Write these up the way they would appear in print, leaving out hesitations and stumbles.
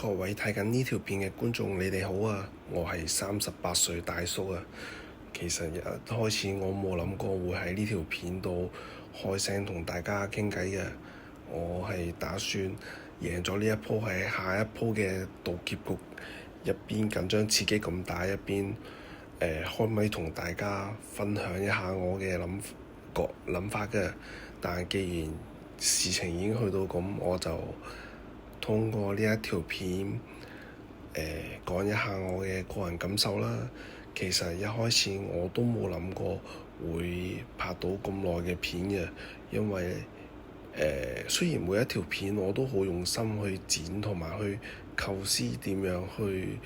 各位睇緊呢條片嘅觀眾，你哋好啊！我係38歲大叔啊。其實一開始我冇諗過會喺呢條片度開聲同大家傾偈嘅。我係打算贏咗呢一鋪，喺下一鋪嘅賭劫局一邊緊張刺激咁打，一邊開咪同大家分享一下我嘅諗法嘅。但既然事情已經去到咁，我就通過呢一條片講一下我嘅個人感受啦。其實一開始我都冇諗過會拍到咁耐嘅片嘅，因為雖然每一條片我都好用心去剪同埋去構思點樣去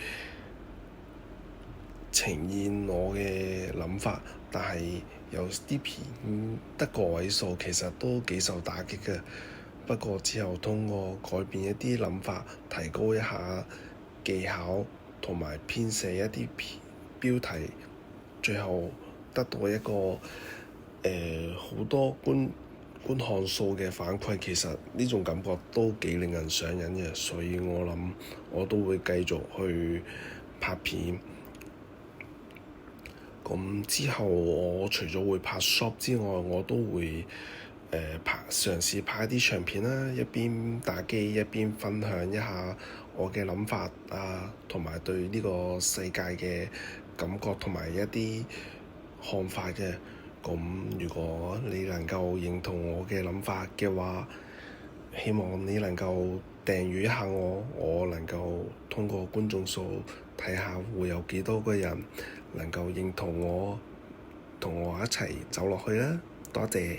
呈現我嘅諗法，但係有啲片得個位數，其實都幾受打擊嘅。不過之後通過改變一啲諗法，提高一下技巧同埋編寫一啲標題，最後得到一個好多觀看數嘅反饋，其實呢種感覺都幾令人上癮嘅，所以我諗我都會繼續去拍片。咁之後我除咗會拍 shop 之外，我都會嘗試拍一啲長片啦，一邊打機一邊分享一下我嘅諗法啊，同埋對呢個世界嘅感覺同埋一啲看法嘅。咁如果你能夠認同我嘅諗法嘅話，希望你能夠訂閱一下我能夠通過觀眾數睇下會有幾多個人能夠認同我，同我一齊走落去啦。多謝。